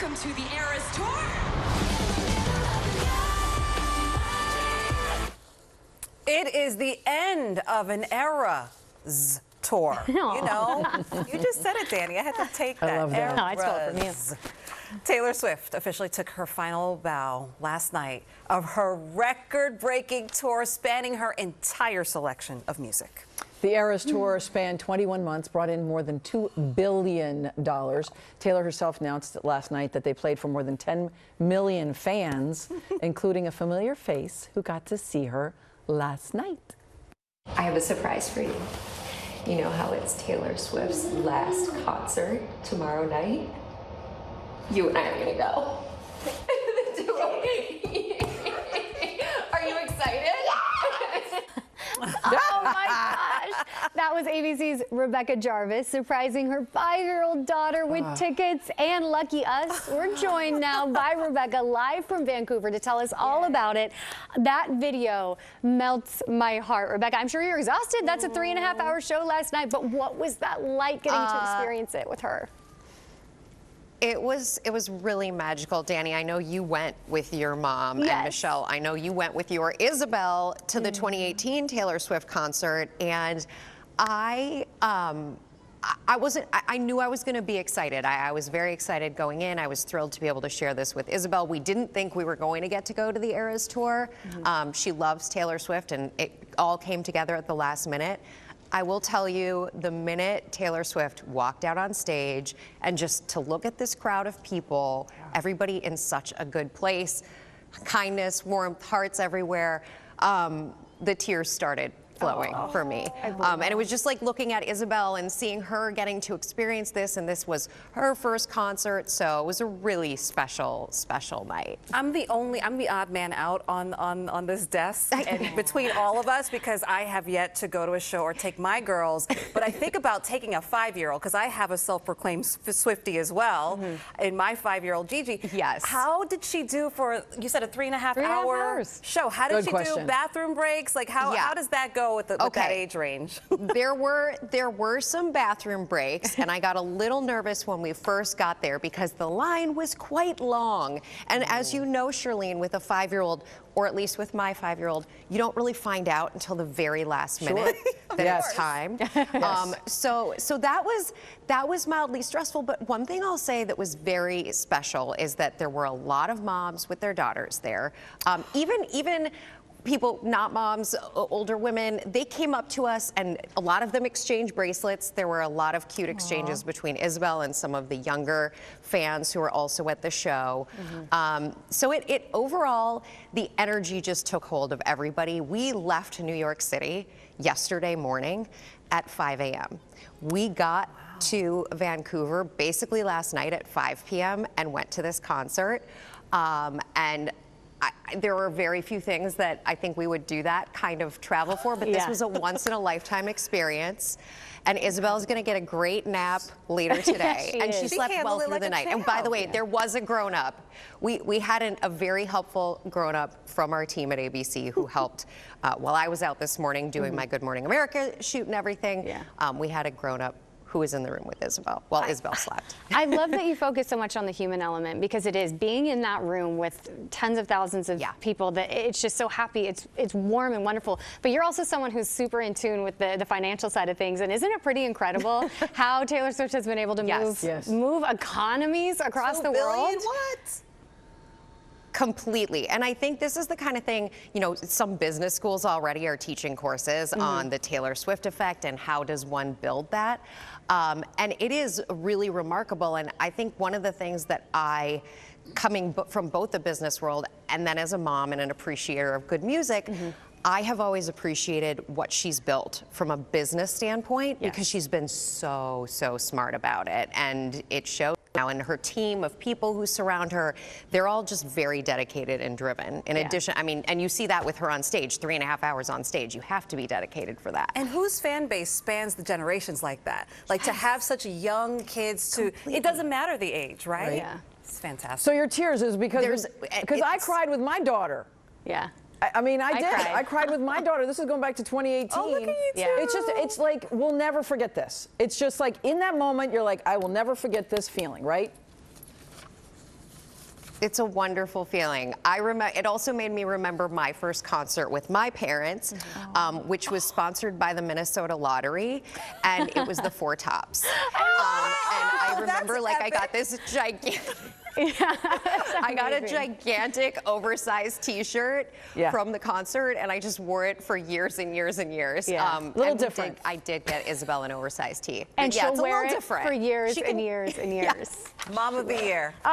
Welcome to the Eras Tour. It is the end of an era's tour. You know, you just said it, Danny. I had to take that. I love that. No, I stole it from you. Taylor Swift officially took her final bow last night of her record-breaking tour spanning her entire selection of music. The Eras Tour spanned 21 months, brought in more than $2 billion. Taylor herself announced last night that they played for more than 10 million fans, including a familiar face who got to see her last night. I have a surprise for you. You know how it's Taylor Swift's last concert tomorrow night? You and I are gonna go. Are you excited? Oh my gosh. That was ABC's Rebecca Jarvis surprising her 5-year-old daughter with tickets. And lucky us, we're joined now by Rebecca live from Vancouver to tell us all about it. That video melts my heart. Rebecca, I'm sure you're exhausted. That's a 3.5-hour show last night, but what was that like getting to experience it with her? It was really magical, Danny. I know you went with your mom, Yes. and Michelle, I know you went with your Isabel to the 2018 Taylor Swift concert, and I knew I was going to be excited. I was very excited going in. I was thrilled to be able to share this with Isabel. We didn't think we were going to get to go to the Eras Tour. She loves Taylor Swift, and it all came together at the last minute. I will tell you, the minute Taylor Swift walked out on stage and just to look at this crowd of people, everybody in such a good place, kindness, warmth, hearts everywhere, the tears started flowing for me. And it was just like looking at Isabel and seeing her getting to experience this, and this was her first concert, so it was a really special, special night. I'm the odd man out on this desk and between all of us, because I have yet to go to a show or take my girls. But I think about taking a 5-year-old, because I have a self-proclaimed Swiftie as well, and my 5-year-old Gigi. Yes. How did she do for, you said, a 3.5 hour hours. show? How did Good she question. do bathroom breaks? Like how does that go with that age range? There were some bathroom breaks, and I got a little nervous when we first got there because the line was quite long. And as you know, Shirlene, with a 5-year-old, or at least with my 5-year-old, you don't really find out until the very last minute that it's time. So that was mildly stressful. But one thing I'll say that was very special is that there were a lot of moms with their daughters there. Even people, not moms, older women, they came up to us, and a lot of them exchanged bracelets. There were a lot of cute exchanges between Isabel and some of the younger fans who were also at the show. So it overall, the energy just took hold of everybody. We left New York City yesterday morning at 5 a.m. We got to Vancouver basically last night at 5 p.m. and went to this concert. And there were very few things that I think we would do that kind of travel for, but this was a once-in-a-lifetime experience. And Isabel's going to get a great nap later today. She and is. she slept well through the night. And by the way, there was a grown-up. We had a very helpful grown-up from our team at ABC who helped while I was out this morning doing my Good Morning America shoot and everything. We had a grown-up who was in the room with Isabel while Isabel slept. I love that you focus so much on the human element, because it is being in that room with tens of thousands of people that it's just so happy. It's warm and wonderful. But you're also someone who's super in tune with the financial side of things. And isn't it pretty incredible how Taylor Swift has been able to move economies across the world? What? Completely. And I think this is the kind of thing, you know, some business schools already are teaching courses on the Taylor Swift effect and how does one build that. And it is really remarkable. And I think one of the things that coming from both the business world and then as a mom and an appreciator of good music, I have always appreciated what she's built from a business standpoint because she's been so smart about it. And it shows now, and her team of people who surround her, they're all just very dedicated and driven. In addition, I mean, and you see that with her on stage, 3.5 hours on stage. You have to be dedicated for that. And whose fan base spans the generations like that? Like to have such young kids to, it doesn't matter the age, right? Yeah. It's fantastic. So your tears is because I cried with my daughter. Yeah. I mean, I did. cried. I cried with my daughter. This is going back to 2018. Oh, look at you too. It's like, we'll never forget this. It's just like, in that moment, you're like, I will never forget this feeling, right? It's a wonderful feeling. It also made me remember my first concert with my parents, which was sponsored by the Minnesota Lottery, and it was the Four Tops. And I remember, like, I got this gigantic. I got a gigantic oversized T-shirt from the concert, and I just wore it for years and years and years. Yeah. Little different. I did get Isabel an oversized tee. And yeah, she'll it's a wear little it different. for years and years and years. Mom of the year. Oh,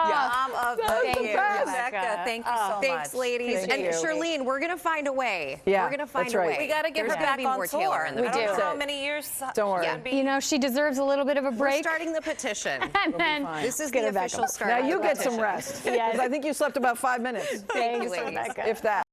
Mom of the thank year. you, Rebecca, thank you so much. Thanks, ladies. Thank and you. Charlene, we're gonna find a way. Yeah, we're gonna find that's a right. way. We got to get There's her gonna back be on more tour. Taylor in the I don't know future. how many years. Don't worry. she'll be. You know, she deserves a little bit of a We're break. starting the petition. And then This is get the her back official on. start. Now of you the get some petition. rest. Yes. 'Cause I think you slept about 5 minutes, Thanks, ladies. Rebecca. if that.